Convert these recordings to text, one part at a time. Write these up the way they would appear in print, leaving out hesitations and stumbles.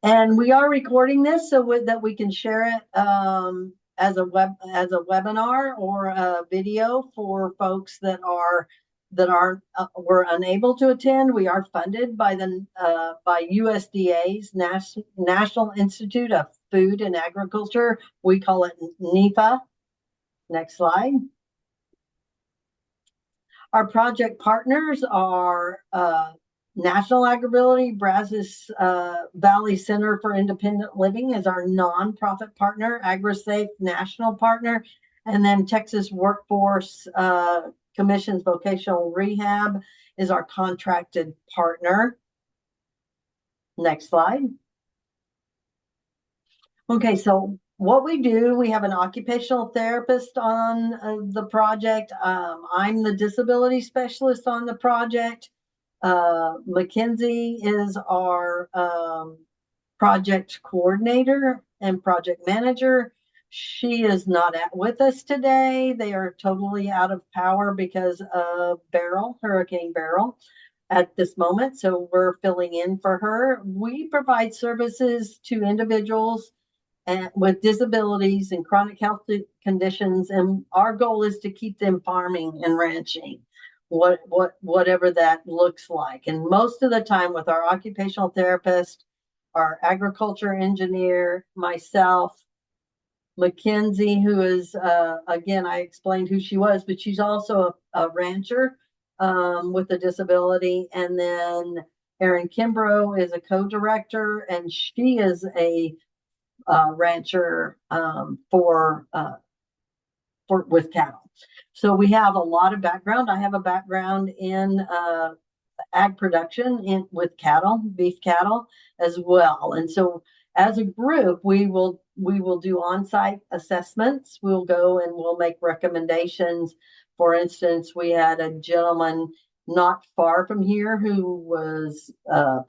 And we are recording this that we can share it as a webinar or a video for folks that were unable to attend. We are funded by by USDA's National Institute of Food and Agriculture. We call it NIFA. Next slide. Our project partners are National AgrAbility. Brazos Valley Center for Independent Living is our nonprofit partner. AgriSafe national partner, and then Texas Workforce Commission's Vocational Rehab is our contracted partner. Next slide. Okay, so what we do, we have an occupational therapist on the project. I'm the disability specialist on the project. Mackenzie is our project coordinator and project manager. She is not with us today. They are totally out of power because of Hurricane Beryl at this moment. So we're filling in for her. We provide services to individuals with disabilities and chronic health conditions, and our goal is to keep them farming and ranching, whatever that looks like. And most of the time with our occupational therapist, our agriculture engineer, myself, Mackenzie, who is again, I explained who she was, but she's also a rancher with a disability. And then Erin Kimbrough is a co-director, and she is a rancher with cattle. So we have a lot of background. I have a background in ag production with cattle, beef cattle as well. And so as a group, we will do on-site assessments. We'll go and we'll make recommendations. For instance, we had a gentleman not far from here who was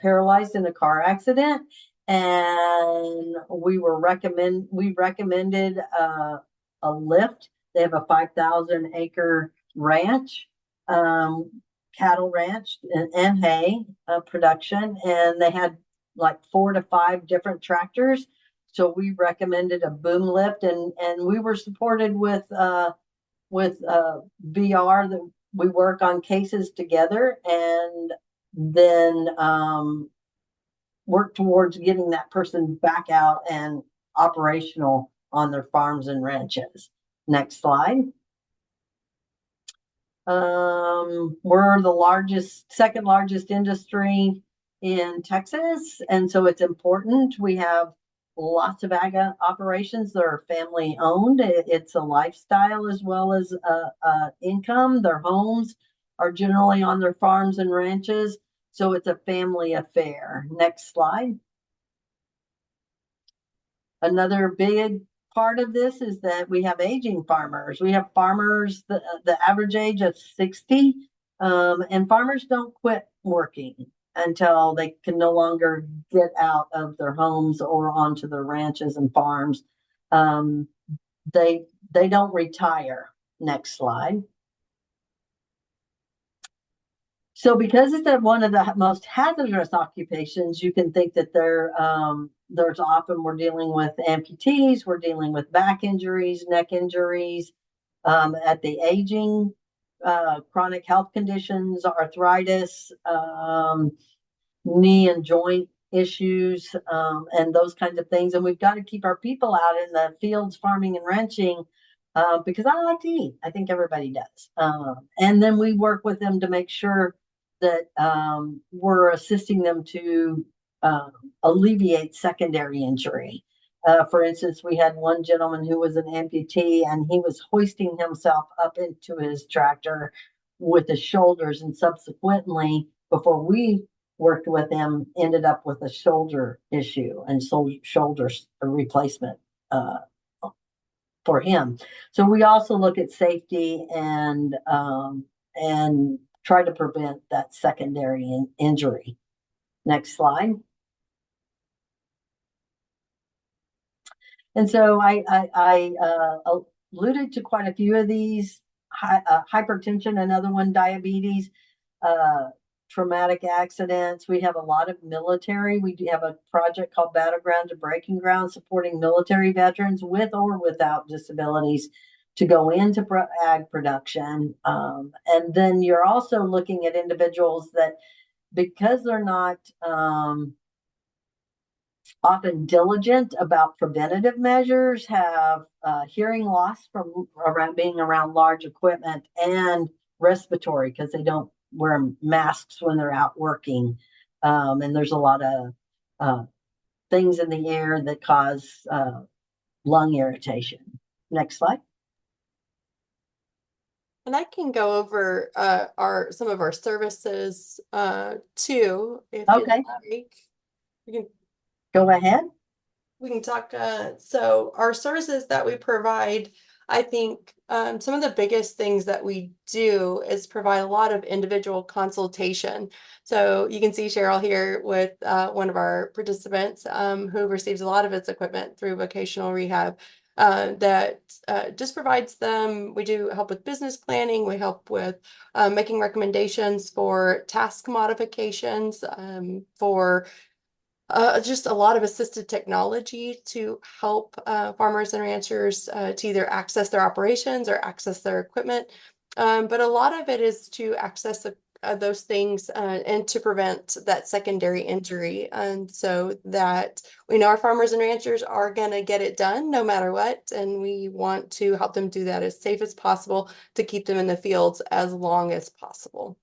paralyzed in a car accident, and we recommended a lift. They have a 5,000 acre ranch, cattle ranch and hay production, and they had like 4 to 5 different tractors. So we recommended a boom lift, and we were supported with VR. That we work on cases together, and then work towards getting that person back out and operational on their farms and ranches. Next slide. We're the second largest industry in Texas, and so it's important. We have lots of ag operations that are family owned. It's a lifestyle as well as income. Their homes are generally on their farms and ranches, so it's a family affair. Next slide. Another big part of this is that we have aging farmers. We have farmers, the average age of 60, and farmers don't quit working until they can no longer get out of their homes or onto their ranches and farms. They don't retire. Next slide. So because it's one of the most hazardous occupations, you can think that there's often we're dealing with amputees, we're dealing with back injuries, neck injuries, at the aging, chronic health conditions, arthritis, knee and joint issues, and those kinds of things. And we've got to keep our people out in the fields, farming and ranching, because I like to eat. I think everybody does. And then we work with them to make sure that we're assisting them to alleviate secondary injury. For instance, we had one gentleman who was an amputee, and he was hoisting himself up into his tractor with his shoulders, and subsequently, before we worked with him, ended up with a shoulder issue and shoulder replacement for him. So we also look at safety and try to prevent that secondary injury. Next slide. And so I alluded to quite a few of these. Hypertension, another one, diabetes, traumatic accidents. We have a lot of military. We do have a project called Battleground to Breaking Ground, supporting military veterans with or without disabilities to go into ag production. And then you're also looking at individuals that, because they're not often diligent about preventative measures, have hearing loss from being around large equipment, and respiratory because they don't wear masks when they're out working. And there's a lot of things in the air that cause lung irritation. Next slide. And I can go over some of our services too, if you'd Okay, like. We can go ahead. we can talk. So our services that we provide, I think some of the biggest things that we do is provide a lot of individual consultation. So you can see Cheryl here with one of our participants who receives a lot of its equipment through vocational rehab. That just provides them. We do help with business planning. We help with making recommendations for task modifications, for just a lot of assisted technology to help farmers and ranchers to either access their operations or access their equipment. But a lot of it is to access those things and to prevent that secondary injury. And so that we know our farmers and ranchers are going to get it done no matter what. And we want to help them do that as safe as possible to keep them in the fields as long as possible.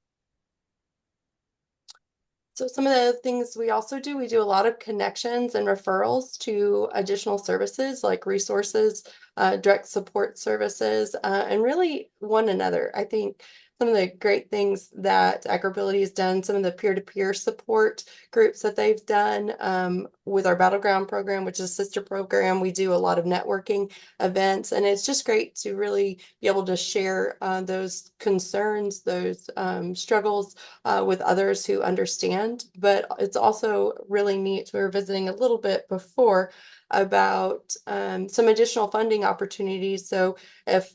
So some of the things we also do, we do a lot of connections and referrals to additional services like resources, direct support services, and really one another. I think some of the great things that AgrAbility has done, some of the peer-to-peer support groups that they've done with our Battleground program, which is a sister program, we do a lot of networking events, and it's just great to really be able to share those concerns, those struggles with others who understand. But it's also really neat. We were visiting a little bit before about some additional funding opportunities. So if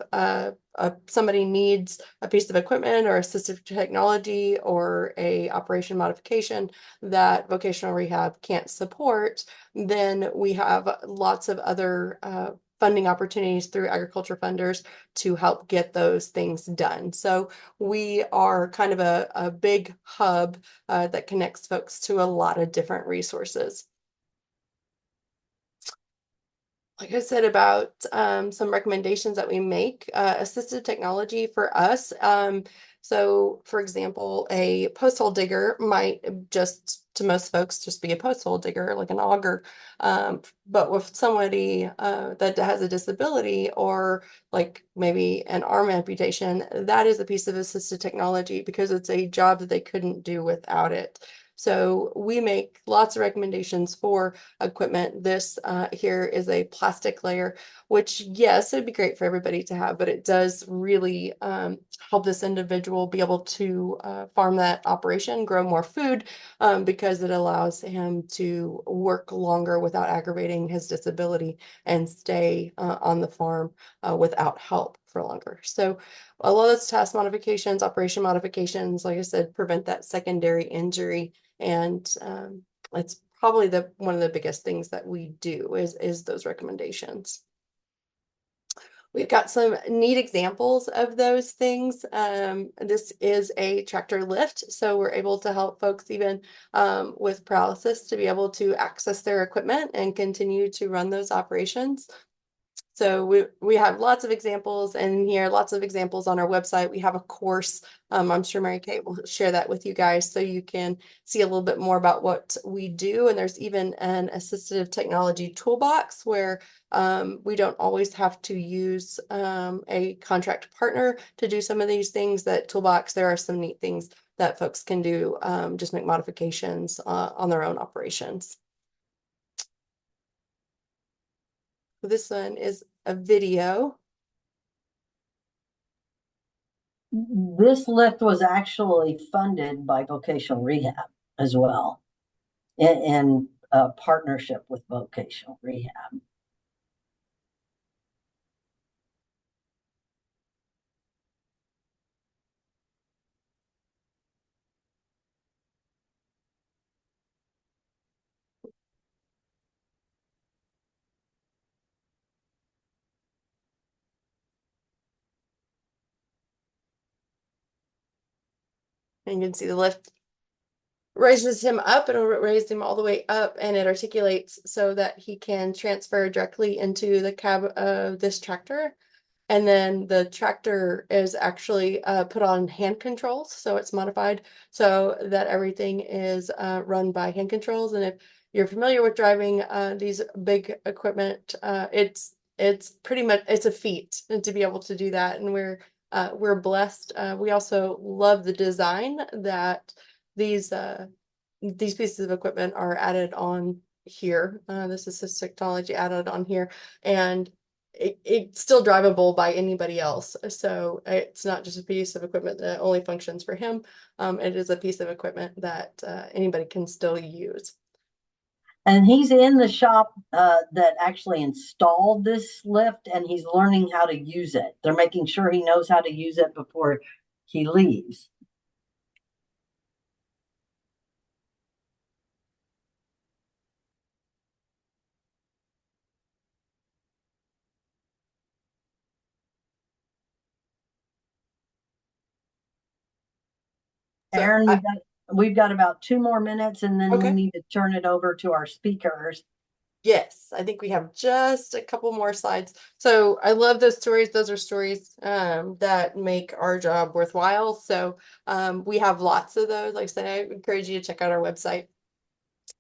somebody needs a piece of equipment or assistive technology or a operation modification that vocational rehab can't support, then we have lots of other funding opportunities through agriculture funders to help get those things done. So we are kind of a big hub that connects folks to a lot of different resources. Like I said about some recommendations that we make, assistive technology for us. So for example, a post hole digger might just, to most folks, just be a post hole digger, like an auger. But with somebody that has a disability or like maybe an arm amputation, that is a piece of assistive technology because it's a job that they couldn't do without it. So we make lots of recommendations for equipment. This here is a plastic layer, which yes, it'd be great for everybody to have, but it does really help this individual be able to farm that operation, grow more food, because it allows him to work longer without aggravating his disability and stay on the farm without help for longer. So a lot of those task modifications, operation modifications, like I said, prevent that secondary injury. And it's probably one of the biggest things that we do is those recommendations. We've got some neat examples of those things. This is a tractor lift, so we're able to help folks even with paralysis to be able to access their equipment and continue to run those operations. So we have lots of examples in here, lots of examples on our website. We have a course. I'm sure Mary Kate will share that with you guys so you can see a little bit more about what we do. And there's even an assistive technology toolbox where we don't always have to use a contract partner to do some of these things. That toolbox, there are some neat things that folks can do, just make modifications on their own operations. This one is a video. This lift was actually funded by vocational rehab as well, in partnership with vocational rehab. And you can see the lift raises him up. It'll raise him all the way up, and it articulates so that he can transfer directly into the cab of this tractor. And then the tractor is actually put on hand controls, so it's modified so that everything is run by hand controls. And if you're familiar with driving these big equipment, it's pretty much it's a feat to be able to do that. And we're blessed. We also love the design that these pieces of equipment are added on here. This assistive technology added on here, and it's still drivable by anybody else. So it's not just a piece of equipment that only functions for him. It is a piece of equipment that anybody can still use. And he's in the shop that actually installed this lift, and he's learning how to use it. They're making sure he knows how to use it before he leaves. So Aaron, we've got about 2 more minutes, and then we okay. need to turn it over to our speakers. Yes, I think we have just a couple more slides. So I love those stories. Those are stories that make our job worthwhile. So we have lots of those. Like I said, I encourage you to check out our website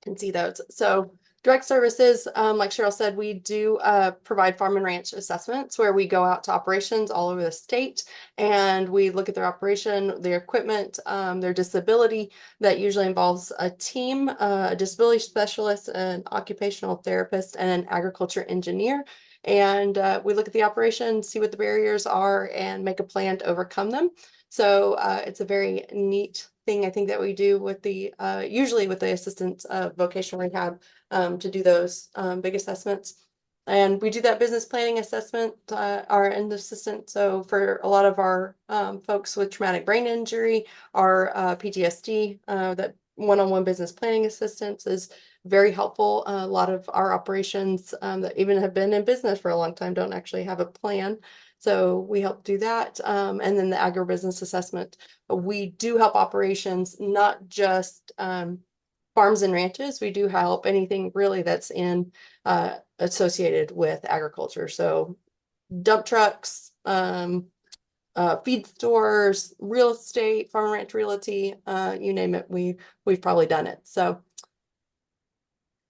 and see those. So direct services, like Cheryl said, we do provide farm and ranch assessments where we go out to operations all over the state and we look at their operation, their equipment, their disability. That usually involves a team, a disability specialist, an occupational therapist, and an agriculture engineer. And we look at the operation, see what the barriers are, and make a plan to overcome them. So it's a very neat thing I think that we do with the usually with the assistants of vocational rehab to do those big assessments. And we do that business planning assessment, our end assistant. So for a lot of our folks with traumatic brain injury, our PTSD, that one-on-one business planning assistance is very helpful. A lot of our operations that even have been in business for a long time don't actually have a plan. So we help do that. And then the agribusiness assessment. We do help operations, not just farms and ranches. We do help anything really that's in associated with agriculture. So dump trucks, feed stores, real estate, farm and ranch realty, you name it, we've probably done it. So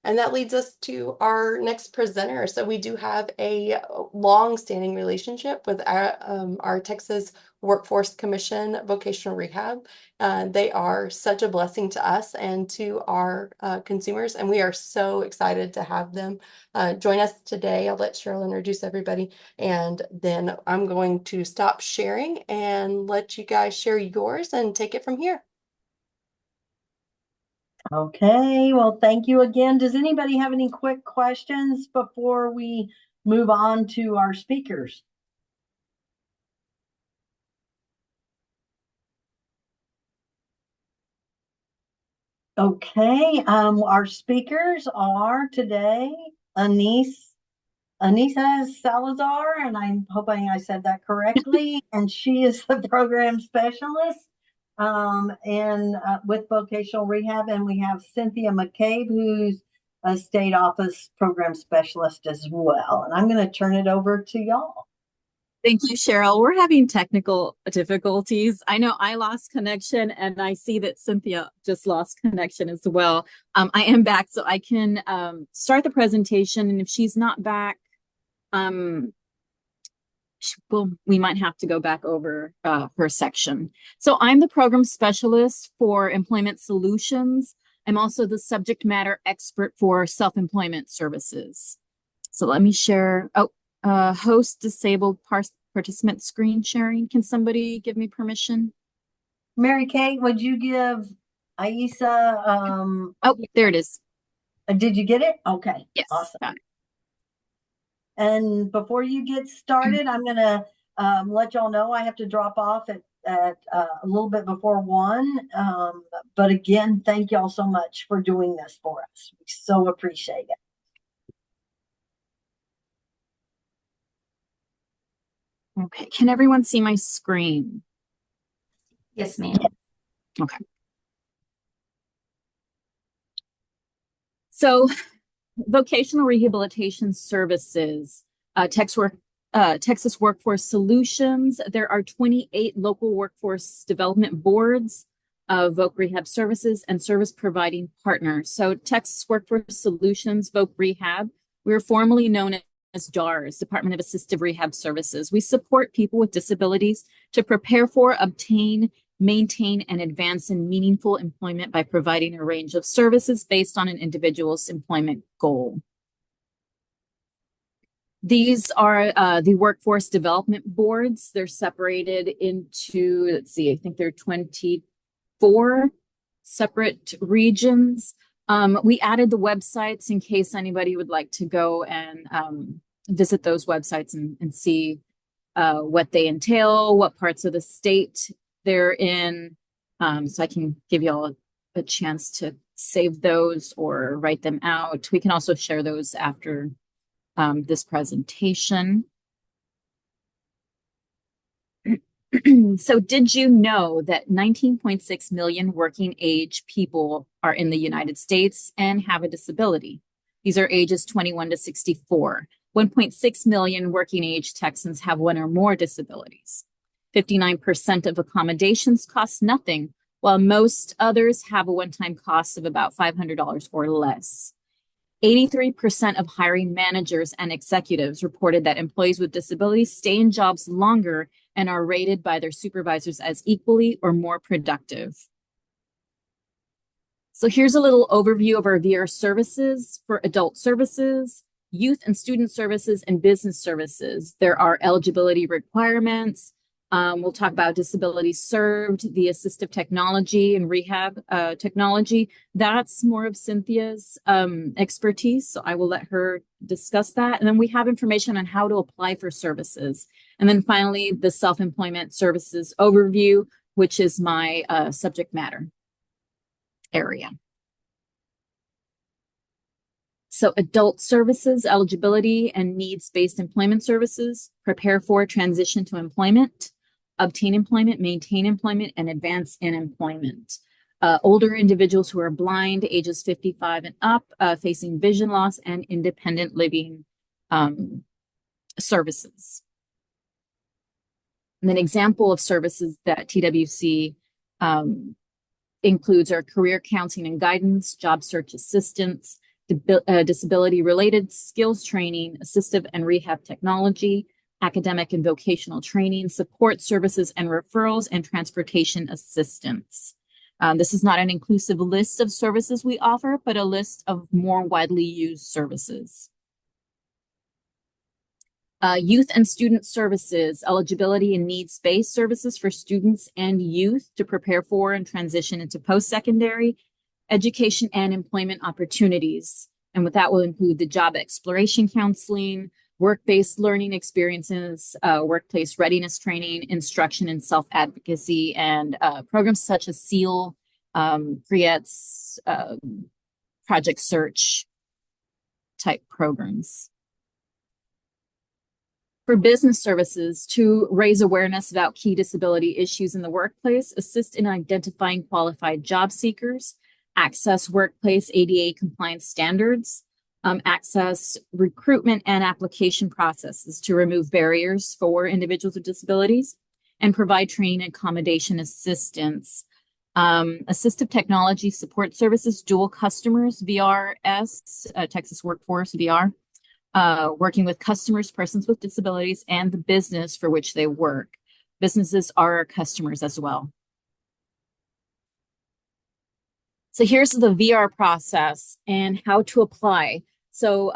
and that leads us to our next presenter. So we do have a long-standing relationship with our Texas Workforce Commission Vocational Rehab. They are such a blessing to us and to our consumers, and we are so excited to have them join us today. I'll let Cheryl introduce everybody, and then I'm going to stop sharing and let you guys share yours and take it from here. Okay, well, thank you again. Does anybody have any quick questions before we move on to our speakers? Okay, our speakers are today Anissa Salazar, and I'm hoping I said that correctly. And she is the program specialist and with vocational rehab. And we have Cynthia McCabe, who's a state office program specialist as well. And I'm going to turn it over to y'all. Thank you, Cheryl. We're having technical difficulties. I know I lost connection, and I see that Cynthia just lost connection as well. I am back, so I can start the presentation. And if she's not back, we might have to go back over her section. So I'm the program specialist for employment solutions. I'm also the subject matter expert for self-employment services. So let me share. Oh, host disabled participant screen sharing. Can somebody give me permission? Mary Kate, would you give Aisa? Oh, there it is. Did you get it? Okay. Yes. Awesome. Got it. And before you get started, I'm going to let y'all know I have to drop off at a little bit before 1. But again, thank y'all so much for doing this for us. We so appreciate it. Okay. Can everyone see my screen? Yes, ma'am. Okay. So vocational rehabilitation services, Texas Workforce Solutions. There are 28 local workforce development boards of Voc Rehab Services and service providing partners. So Texas Workforce Solutions, Voc Rehab, we're formerly known as DARS, Department of Assistive Rehab Services. We support people with disabilities to prepare for, obtain, maintain, and advance in meaningful employment by providing a range of services based on an individual's employment goal. These are the workforce development boards. They're separated into, let's see, I think there are 24 separate regions. We added the websites in case anybody would like to go and visit those websites and see what they entail, what parts of the state they're in. So I can give you all a chance to save those or write them out. We can also share those after this presentation. So did you know that 19.6 million working age people are in the United States and have a disability? These are ages 21 to 64. 1.6 million working age Texans have one or more disabilities. 59% of accommodations cost nothing, while most others have a one-time cost of about $500 or less. 83% of hiring managers and executives reported that employees with disabilities stay in jobs longer and are rated by their supervisors as equally or more productive. So here's a little overview of our VR services for adult services, youth and student services, and business services. There are eligibility requirements. We'll talk about disabilities served, the assistive technology and rehab technology. That's more of Cynthia's expertise, so I will let her discuss that. And then we have information on how to apply for services. And then finally, the self-employment services overview, which is my subject matter area. So adult services, eligibility and needs-based employment services, prepare for transition to employment, obtain employment, maintain employment, and advance in employment. Older individuals who are blind, ages 55 and up, facing vision loss and independent living services. And an example of services that TWC includes are career counseling and guidance, job search assistance, disability-related skills training, assistive and rehab technology, academic and vocational training, support services and referrals, and transportation assistance. This is not an inclusive list of services we offer, but a list of more widely used services. Youth and student services, eligibility and needs-based services for students and youth to prepare for and transition into post-secondary education and employment opportunities. And with that will include the job exploration counseling, work-based learning experiences, workplace readiness training, instruction in self-advocacy, and programs such as SEAL, CREATS, Project Search type programs. For business services, to raise awareness about key disability issues in the workplace, assist in identifying qualified job seekers, access workplace ADA compliance standards, access recruitment and application processes to remove barriers for individuals with disabilities, and provide training and accommodation assistance. Assistive technology support services, dual customers, VRS, Texas Workforce VR, working with customers, persons with disabilities, and the business for which they work. Businesses are our customers as well. So here's the VR process and how to apply. So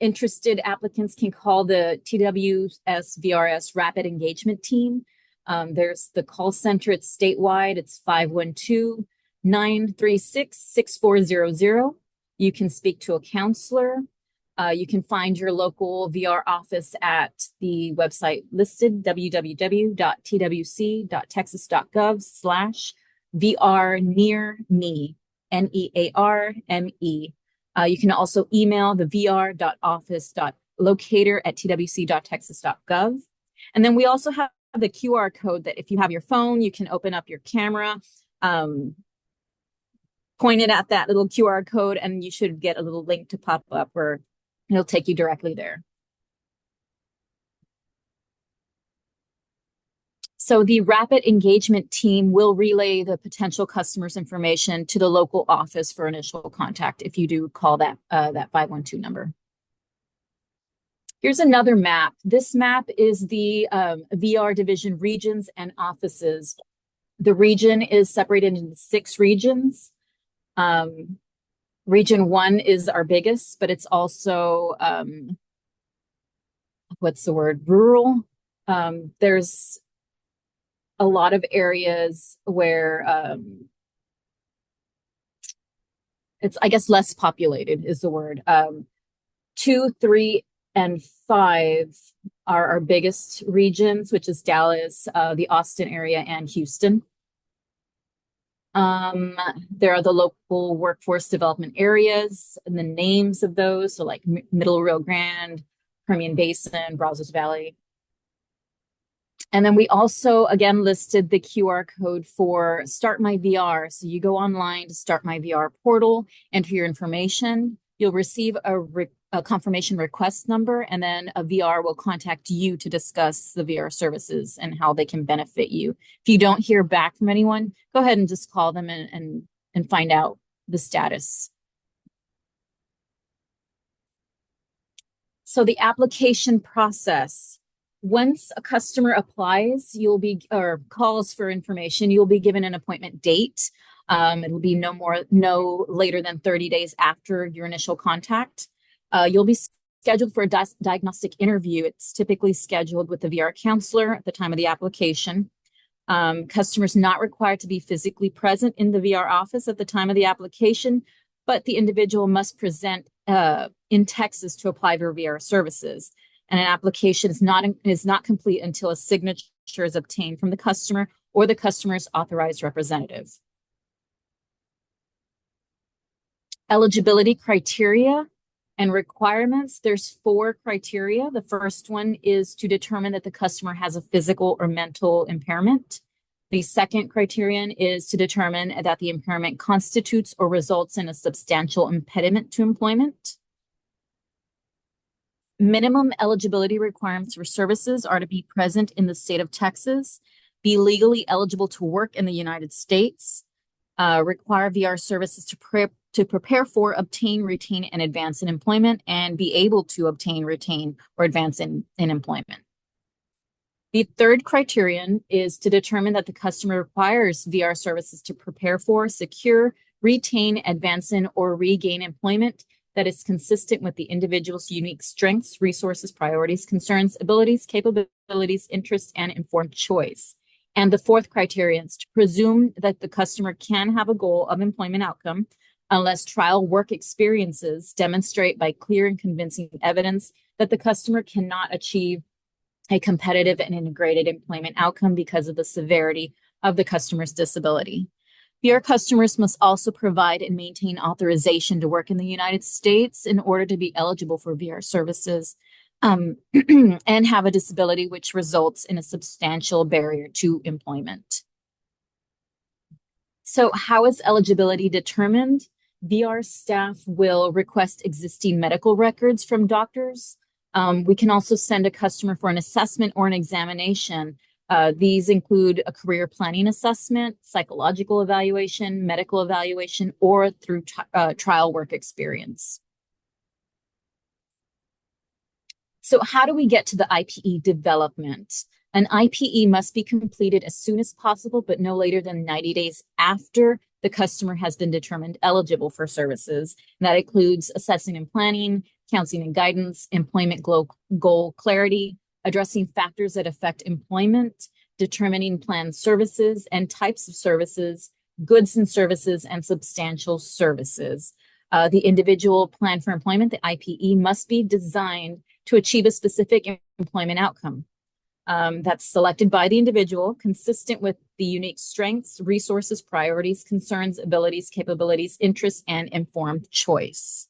interested applicants can call the TWS VRS Rapid Engagement Team. There's the call center. It's statewide. It's 512-936-6400. You can speak to a counselor. You can find your local VR office at the website listed, www.twc.texas.gov/VR near me, NEARME. You can also email the vr.office.locator@twc.texas.gov. And then we also have the QR code that if you have your phone, you can open up your camera point it at that little QR code and you should get a little link to pop up where it'll take you directly there. So the rapid engagement team will relay the potential customer's information to the local office for initial contact if you do call that 512 number. Here's another map. This map is the VR division regions and offices. The region is separated into 6 regions. Region 1 is our biggest, but it's also, what's the word, rural. There's a lot of areas where it's, I guess, less populated is the word. 2, 3, and 5 are our biggest regions, which is Dallas, the Austin area, and Houston. There are the local workforce development areas and the names of those. So like Middle Rio Grande, Permian Basin, Brazos Valley. And then we also, again, listed the QR code for Start My VR. So you go online to Start My VR portal, enter your information. You'll receive a confirmation request number, and then a VR will contact you to discuss the VR services and how they can benefit you. If you don't hear back from anyone, go ahead and just call them and find out the status. So the application process. Once a customer applies, or calls for information, you'll be given an appointment date. It'll be no later than 30 days after your initial contact. You'll be scheduled for a diagnostic interview. It's typically scheduled with the VR counselor at the time of the application. Customers not required to be physically present in the VR office at the time of the application, but the individual must present in Texas to apply for VR services. And an application is not complete until a signature is obtained from the customer or the customer's authorized representative. Eligibility criteria and requirements. There's 4 criteria. The first one is to determine that the customer has a physical or mental impairment. The second criterion is to determine that the impairment constitutes or results in a substantial impediment to employment. Minimum eligibility requirements for services are to be present in the state of Texas, be legally eligible to work in the United States, require VR services to prepare for, obtain, retain, and advance in employment, and be able to obtain, retain, or advance in employment. The third criterion is to determine that the customer requires VR services to prepare for, secure, retain, advance in, or regain employment that is consistent with the individual's unique strengths, resources, priorities, concerns, abilities, capabilities, interests, and informed choice. And the fourth criterion is to presume that the customer can have a goal of employment outcome unless trial work experiences demonstrate by clear and convincing evidence that the customer cannot achieve a competitive and integrated employment outcome because of the severity of the customer's disability. VR customers must also provide and maintain authorization to work in the United States in order to be eligible for VR services and have a disability which results in a substantial barrier to employment. So how is eligibility determined? VR staff will request existing medical records from doctors. We can also send a customer for an assessment or an examination. These include a career planning assessment, psychological evaluation, medical evaluation, or through trial work experience. So how do we get to the IPE development? An IPE must be completed as soon as possible, but no later than 90 days after the customer has been determined eligible for services. And that includes assessing and planning, counseling and guidance, employment goal clarity, addressing factors that affect employment, determining planned services and types of services, goods and services, and substantial services. The individual plan for employment, the IPE, must be designed to achieve a specific employment outcome that's selected by the individual, consistent with the unique strengths, resources, priorities, concerns, abilities, capabilities, interests, and informed choice.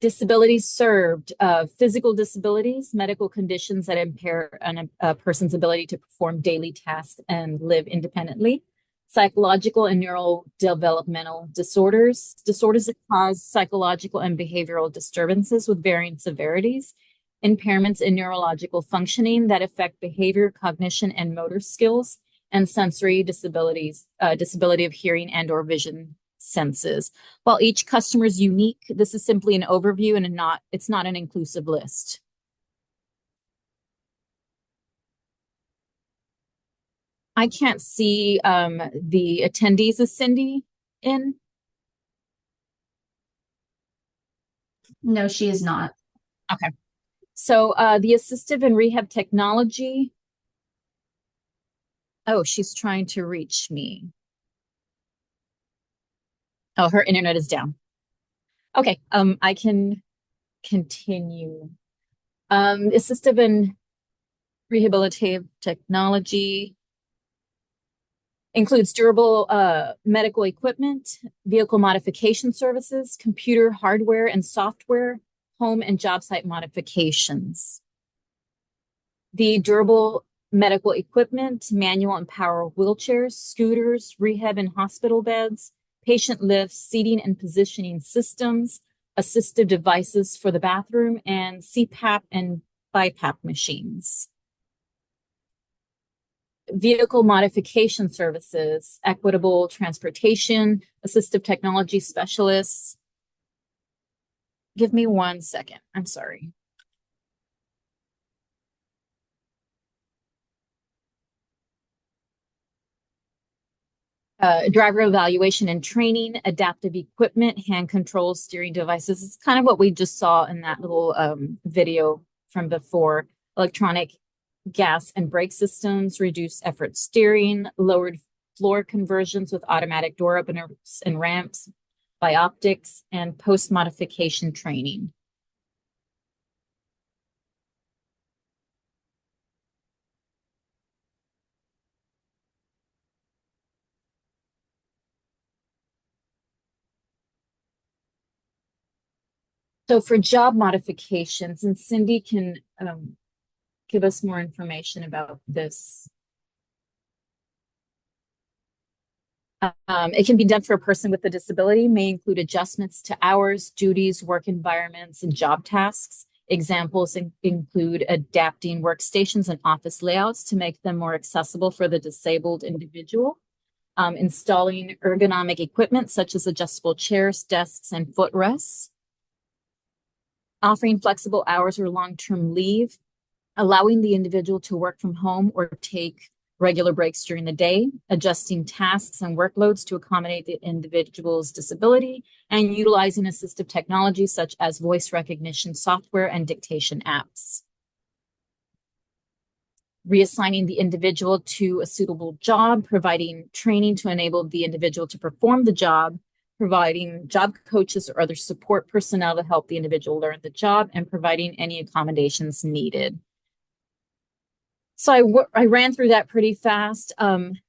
Disabilities served, physical disabilities, medical conditions that impair a person's ability to perform daily tasks and live independently. Psychological and neurodevelopmental disorders, disorders that cause psychological and behavioral disturbances with varying severities. Impairments in neurological functioning that affect behavior, cognition, and motor skills. And sensory disabilities, disability of hearing and or vision senses. While each customer is unique, this is simply an overview and it's not an inclusive list. I can't see the attendees. Is Cindy in? No, she is not. Okay. So the assistive and rehab technology. Oh, she's trying to reach me. Oh, her internet is down. Okay, I can continue. Assistive and rehabilitative technology includes durable medical equipment, vehicle modification services, computer hardware and software, home and job site modifications. The durable medical equipment, manual and power wheelchairs, scooters, rehab and hospital beds, patient lifts, seating and positioning systems, assistive devices for the bathroom, and CPAP and BiPAP machines. Vehicle modification services, equitable transportation, assistive technology specialists. Give me 1 second. I'm sorry. Driver evaluation and training, adaptive equipment, hand controls, steering devices. It's kind of what we just saw in that little video from before. Electronic gas and brake systems, reduced effort steering, lowered floor conversions with automatic door openers and ramps, bioptics, and post-modification training. So for job modifications, and Cindy can give us more information about this. It can be done for a person with a disability, may include adjustments to hours, duties, work environments, and job tasks. Examples include adapting workstations and office layouts to make them more accessible for the disabled individual. Installing ergonomic equipment such as adjustable chairs, desks, and footrests. Offering flexible hours or long-term leave, allowing the individual to work from home or take regular breaks during the day, adjusting tasks and workloads to accommodate the individual's disability, and utilizing assistive technology such as voice recognition software and dictation apps. Reassigning the individual to a suitable job, providing training to enable the individual to perform the job, providing job coaches or other support personnel to help the individual learn the job, and providing any accommodations needed. So I ran through that pretty fast. I'm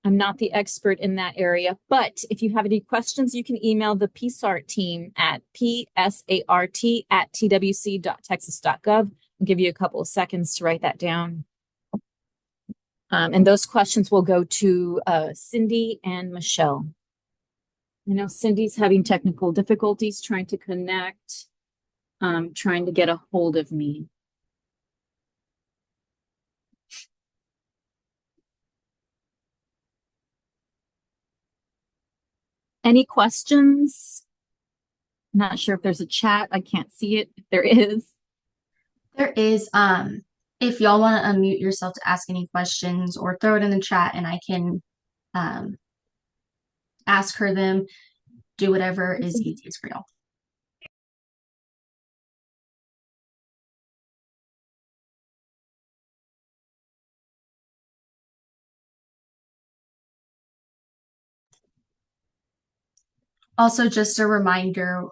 not the expert in that area, but if you have any questions, you can email the PSART team at psart@twc.texas.gov. I'll give you a couple of seconds to write that down. And those questions will go to Cindy and Michelle. I know Cindy's having technical difficulties trying to connect, trying to get a hold of me. Any questions? Not sure if there's a chat. I can't see it. If there is. There is. If y'all want to unmute yourself to ask any questions or throw it in the chat and I can ask her them, do whatever is easiest for y'all. Also, just a reminder,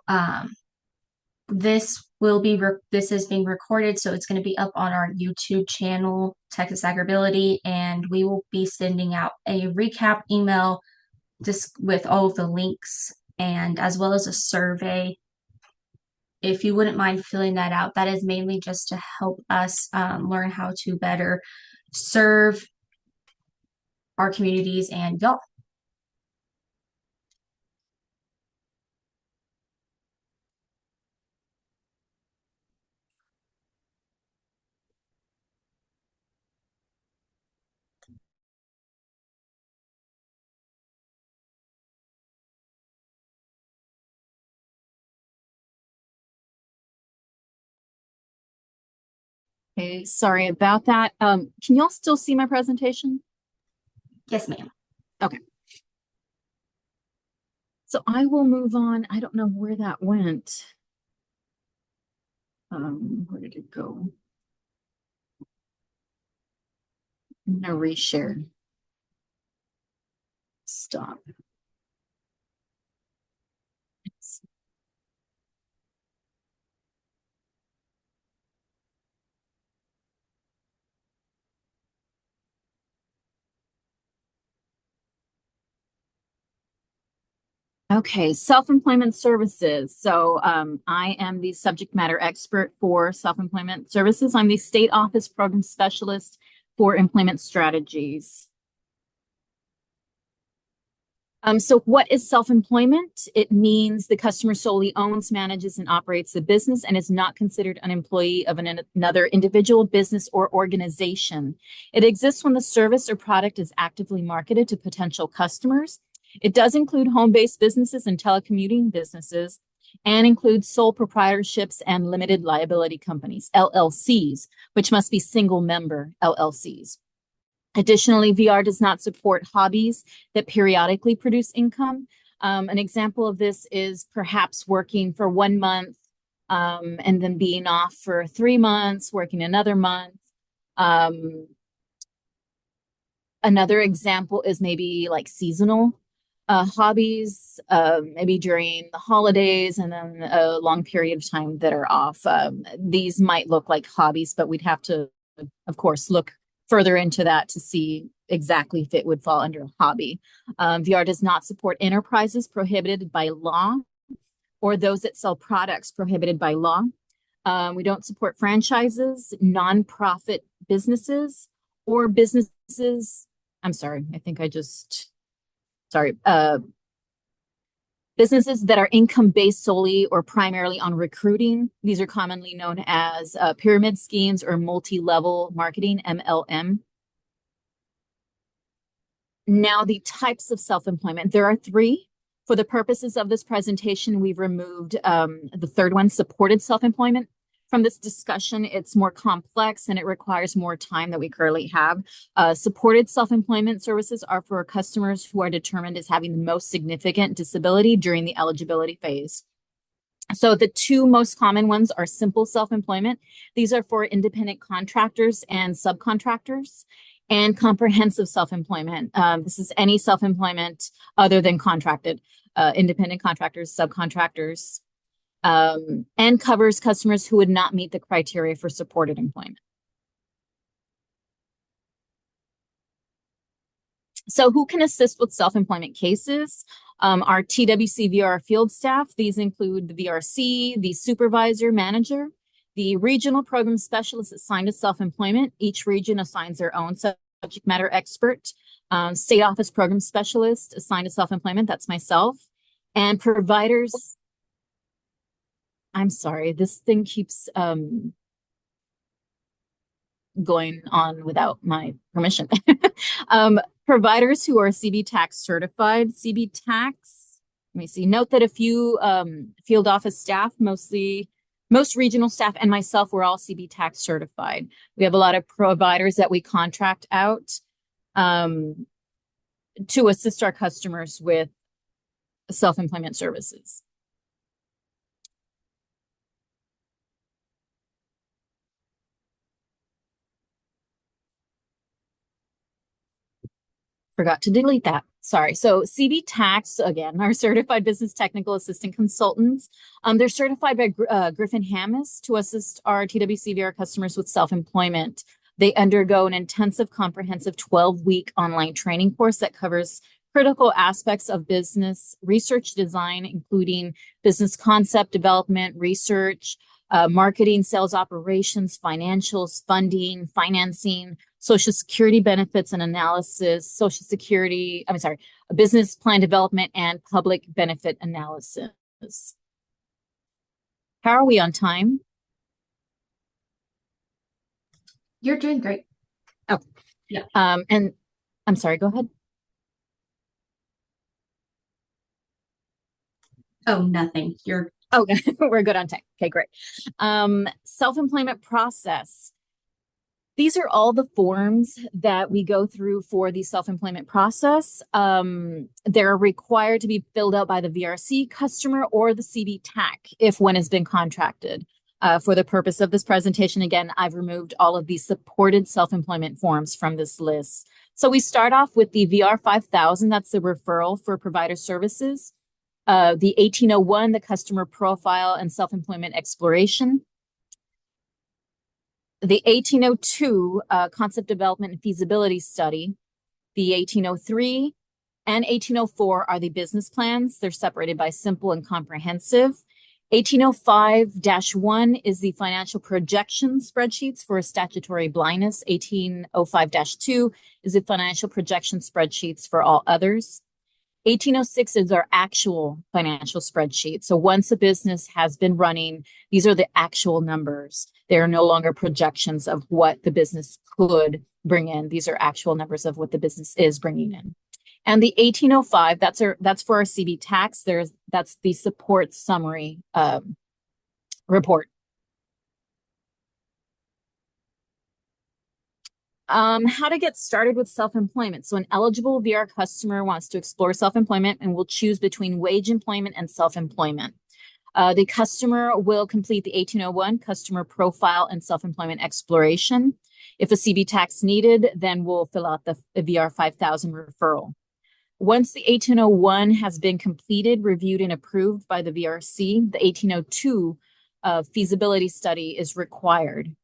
this is being recorded, so it's going to be up on our YouTube channel, Texas AgrAbility, and we will be sending out a recap email just with all of the links and as well as a survey if you wouldn't mind filling that out, that is mainly just to help us learn how to better serve our communities and y'all. Okay, sorry about that. Can y'all still see my presentation? Yes, ma'am. Okay. So I will move on. I don't know where that went. Where did it go? I'm gonna reshare. Stop. Okay, self-employment services. So I am the subject matter expert for self-employment services. I'm the state office program specialist for employment strategies. So what is self-employment? It means the customer solely owns, manages, and operates the business and is not considered an employee of another individual, business, or organization. It exists when the service or product is actively marketed to potential customers. It does include home-based businesses and telecommuting businesses, and includes sole proprietorships and limited liability companies, LLCs, which must be single member LLCs. Additionally, VR does not support hobbies that periodically produce income. An example of this is perhaps working for 1 month and then being off for 3 months, working another month. Another example is maybe like seasonal hobbies, maybe during the holidays and then a long period of time that are off. These might look like hobbies, but we'd have to, of course, look further into that to see exactly if it would fall under a hobby. VR does not support enterprises prohibited by law or those that sell products prohibited by law. We don't support franchises, nonprofit businesses, or businesses. I'm sorry, I think I just, sorry. Businesses that are income-based solely or primarily on recruiting. These are commonly known as pyramid schemes or multi-level marketing, MLM. Now, the types of self-employment. There are 3. For the purposes of this presentation, we've removed the third one, supported self-employment. From this discussion, it's more complex and it requires more time than we currently have. Supported self-employment services are for customers who are determined as having the most significant disability during the eligibility phase. So the 2 most common ones are simple self-employment. These are for independent contractors and subcontractors, and comprehensive self-employment. This is any self-employment other than contracted, independent contractors, subcontractors, and covers customers who would not meet the criteria for supported employment. So who can assist with self-employment cases? Our TWC VR field staff. These include the VRC, the supervisor, manager, the regional program specialist assigned to self-employment. Each region assigns their own subject matter expert. State office program specialist assigned to self-employment. That's myself. And providers. I'm sorry, this thing keeps going on without my permission. Providers who are CB tax certified. CB tax, let me see, note that a few field office staff, most regional staff and myself, we're all CB tax certified. We have a lot of providers that we contract out to assist our customers with self-employment services. Forgot to delete that. Sorry. So CB Tax, again, are certified business technical assistant consultants. They're certified by Griffin Hammis to assist our TWCVR customers with self-employment. They undergo an intensive, comprehensive 12-week online training course that covers critical aspects of business research design, including business concept development, research, marketing, sales operations, financials, funding, financing, Social Security benefits and analysis, business plan development, and public benefit analysis. How are we on time? You're doing great. Oh, yeah. And I'm sorry, go ahead. Oh, nothing. You're Oh, we're good on time. Okay, great. Self-employment process. These are all the forms that we go through for the self-employment process. They're required to be filled out by the VRC customer or the CB TAC if one has been contracted. For the purpose of this presentation, again, I've removed all of these supported self-employment forms from this list. So we start off with the VR 5000, that's the referral for provider services. The 1801, the customer profile and self-employment exploration. The 1802 concept development and feasibility study, the 1803 and 1804 are the business plans. They're separated by simple and comprehensive. 1805-1 is the financial projection spreadsheets for statutory blindness. 1805-2 is the financial projection spreadsheets for all others. 1806 is our actual financial spreadsheet. So once a business has been running, these are the actual numbers. They are no longer projections of what the business could bring in. These are actual numbers of what the business is bringing in. And the 1805, that's for our CB tax. That's the support summary report. How to get started with self-employment. So an eligible VR customer wants to explore self-employment and will choose between wage employment and self-employment. The customer will complete the 1801 customer profile and self-employment exploration. If a CB tax needed, then we'll fill out the VR 5000 referral. Once the 1801 has been completed, reviewed, and approved by the VRC, the 1802 feasibility study is required.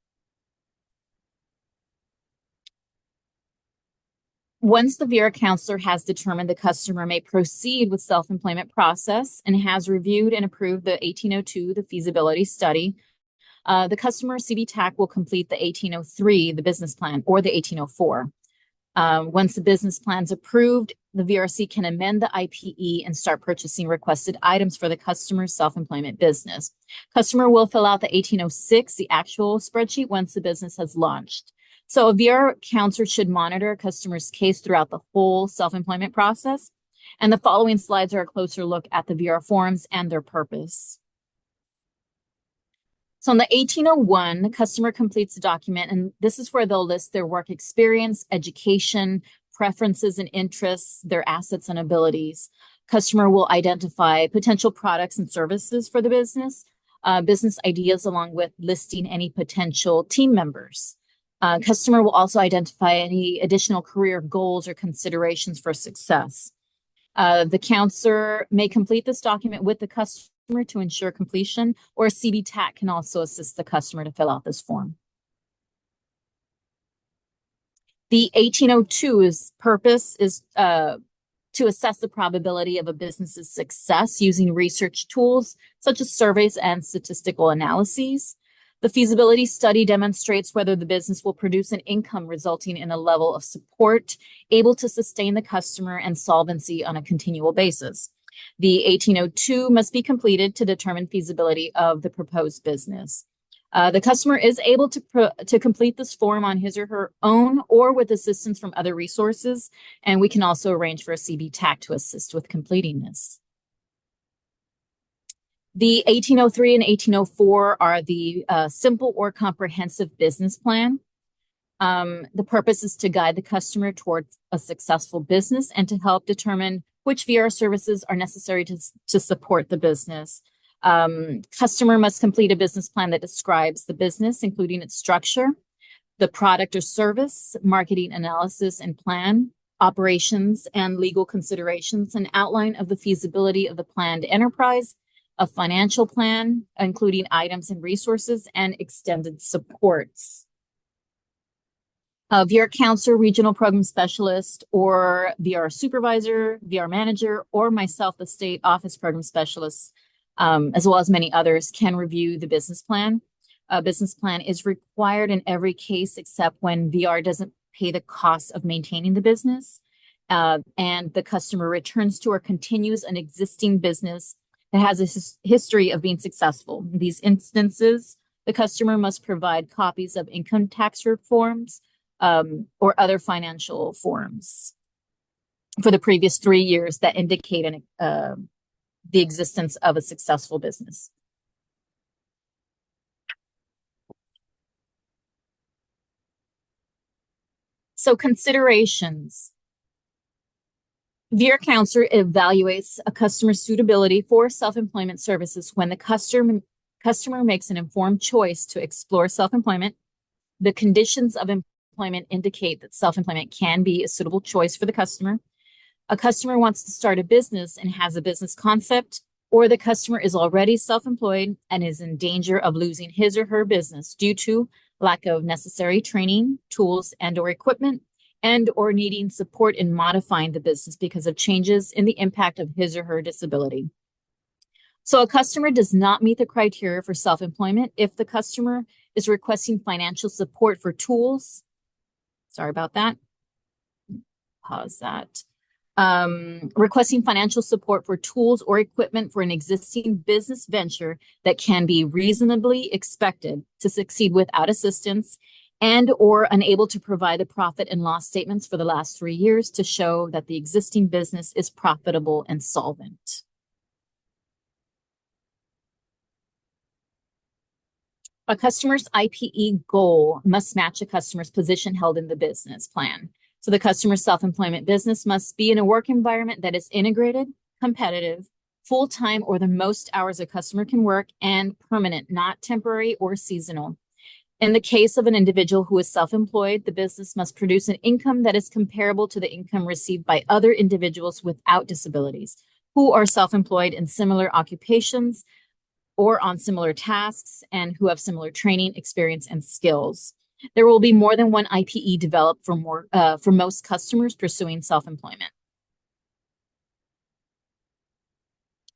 Once the VR counselor has determined the customer may proceed with self-employment process and has reviewed and approved the 1802, the feasibility study, the customer CB TAC will complete the 1803, the business plan, or the 1804. Once the business plan's approved, the VRC can amend the IPE and start purchasing requested items for the customer's self-employment business. Customer will fill out the 1806, the actual spreadsheet, once the business has launched. So a VR counselor should monitor a customer's case throughout the whole self-employment process. And the following slides are a closer look at the VR forms and their purpose. So in the 1801, the customer completes a document, and this is where they'll list their work experience, education, preferences and interests, their assets and abilities. Customer will identify potential products and services for the business, business ideas, along with listing any potential team members. Customer will also identify any additional career goals or considerations for success. The counselor may complete this document with the customer to ensure completion, or a CB TAC can also assist the customer to fill out this form. The 1802's purpose is to assess the probability of a business's success using research tools such as surveys and statistical analyses. The feasibility study demonstrates whether the business will produce an income resulting in a level of support able to sustain the customer and solvency on a continual basis. The 1802 must be completed to determine feasibility of the proposed business. The customer is able to complete this form on his or her own or with assistance from other resources, and we can also arrange for a CB TAC to assist with completing this. The 1803 and 1804 are the simple or comprehensive business plan. The purpose is to guide the customer towards a successful business and to help determine which VR services are necessary to support the business. Customer must complete a business plan that describes the business, including its structure, the product or service, marketing analysis and plan, operations and legal considerations, an outline of the feasibility of the planned enterprise, a financial plan, including items and resources, and extended supports. VR counselor, regional program specialist, or VR supervisor, VR manager, or myself, the state office program specialist, as well as many others, can review the business plan. A business plan is required in every case except when VR doesn't pay the cost of maintaining the business, and the customer returns to or continues an existing business that has a history of being successful. In these instances, the customer must provide copies of income tax forms, or other financial forms for the previous 3 years that indicate the existence of a successful business. So considerations. VR counselor evaluates a customer's suitability for self-employment services when the customer makes an informed choice to explore self-employment. The conditions of employment indicate that self-employment can be a suitable choice for the customer. A customer wants to start a business and has a business concept, or the customer is already self-employed and is in danger of losing his or her business due to lack of necessary training, tools, and/or equipment, and/or needing support in modifying the business because of changes in the impact of his or her disability. So a customer does not meet the criteria for self-employment if the customer is requesting financial support for tools. Sorry about that. Pause that. Requesting financial support for tools or equipment for an existing business venture that can be reasonably expected to succeed without assistance, and/or unable to provide the profit and loss statements for the last 3 years to show that the existing business is profitable and solvent. A customer's IPE goal must match a customer's position held in the business plan. So the customer's self-employment business must be in a work environment that is integrated, competitive, full-time, or the most hours a customer can work, and permanent, not temporary or seasonal. In the case of an individual who is self-employed, the business must produce an income that is comparable to the income received by other individuals without disabilities who are self-employed in similar occupations or on similar tasks and who have similar training, experience, and skills. There will be more than one IPE developed for most customers pursuing self-employment.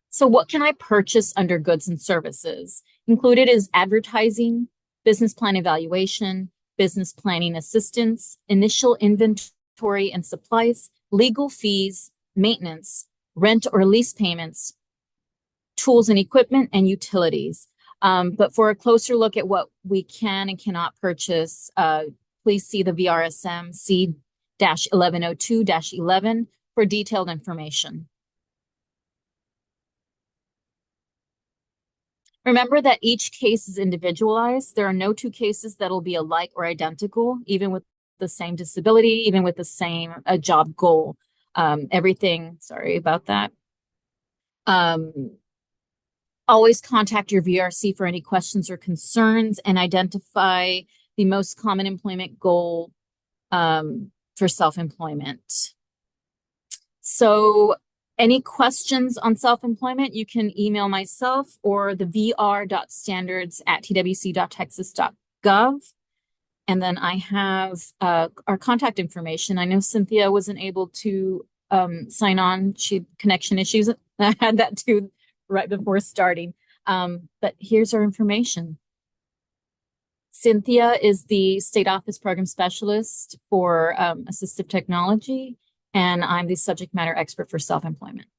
So what can I purchase under goods and services? Included is advertising, business plan evaluation, business planning assistance, initial inventory and supplies, legal fees, maintenance, rent or lease payments, tools and equipment, and utilities. But for a closer look at what we can and cannot purchase, please see the VRSM C-1102-11 for detailed information. Remember that each case is individualized. There are no two cases that'll be alike or identical, even with the same disability, even with the same job goal. Sorry about that. Always contact your VRC for any questions or concerns and identify the most common employment goal for self-employment. So any questions on self-employment, you can email myself or the vr.standards@twc.texas.gov. And then I have our contact information. I know Cynthia wasn't able to sign on. She had connection issues. I had that too right before starting. But here's our information. Cynthia is the State Office Program Specialist for Assistive Technology, and I'm the subject matter expert for self-employment.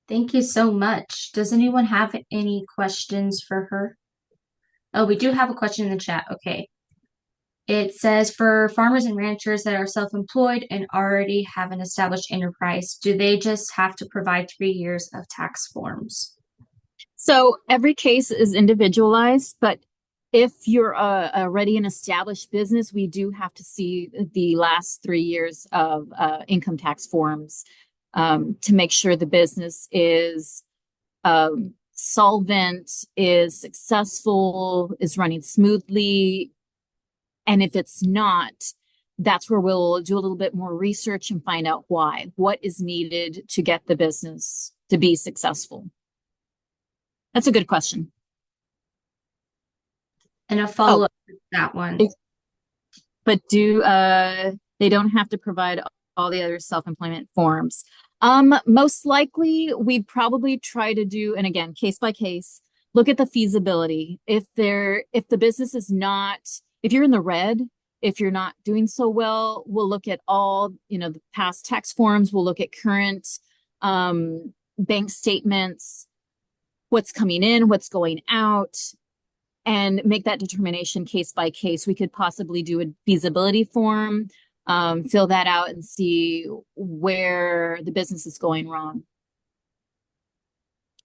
Thank you so much. Does anyone have any questions for her? Oh, we do have a question in the chat. Okay. It says, for farmers and ranchers that are self-employed and already have an established enterprise, do they just have to provide 3 years of tax forms? So every case is individualized, but if you're already an established business, we do have to see the last 3 years of income tax forms to make sure the business is solvent, is successful, is running smoothly. And if it's not, that's where we'll do a little bit more research and find out why. What is needed to get the business to be successful? That's a good question. And a follow-up to that one. Ex- but they don't have to provide all the other self-employment forms. Most likely we'd probably try to do, and again, case by case, look at the feasibility. If the business is not, if you're in the red, if you're not doing so well, we'll look at all, the past tax forms, we'll look at current bank statements, what's coming in, what's going out, and make that determination case by case. We could possibly do a feasibility form, fill that out and see where the business is going wrong.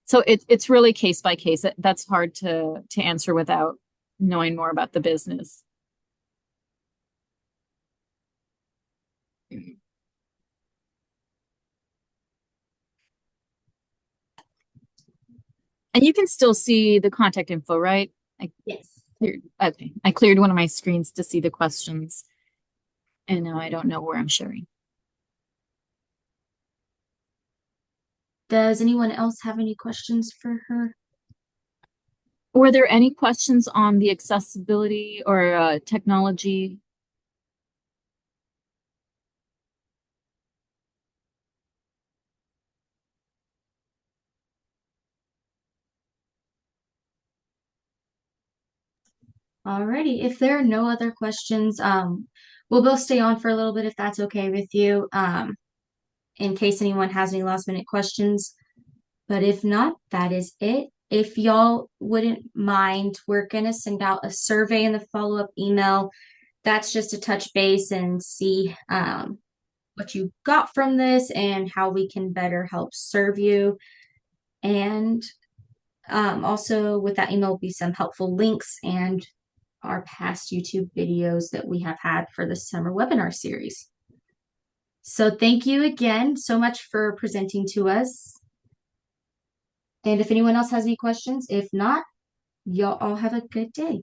So it's really case by case. That's hard to answer without knowing more about the business. And you can still see the contact info, right? Yes. Okay. I cleared one of my screens to see the questions. And now I don't know where I'm sharing. Does anyone else have any questions for her? Were there any questions on the accessibility or technology? Alrighty, if there are no other questions, we'll both stay on for a little bit if that's okay with you, in case anyone has any last minute questions. But if not, that is it. If y'all wouldn't mind, we're gonna send out a survey in the follow-up email. That's just to touch base and see what you got from this and how we can better help serve you. And also with that email will be some helpful links and our past YouTube videos that we have had for the summer webinar series. So thank you again so much for presenting to us. And if anyone else has any questions, if not, y'all all have a good day.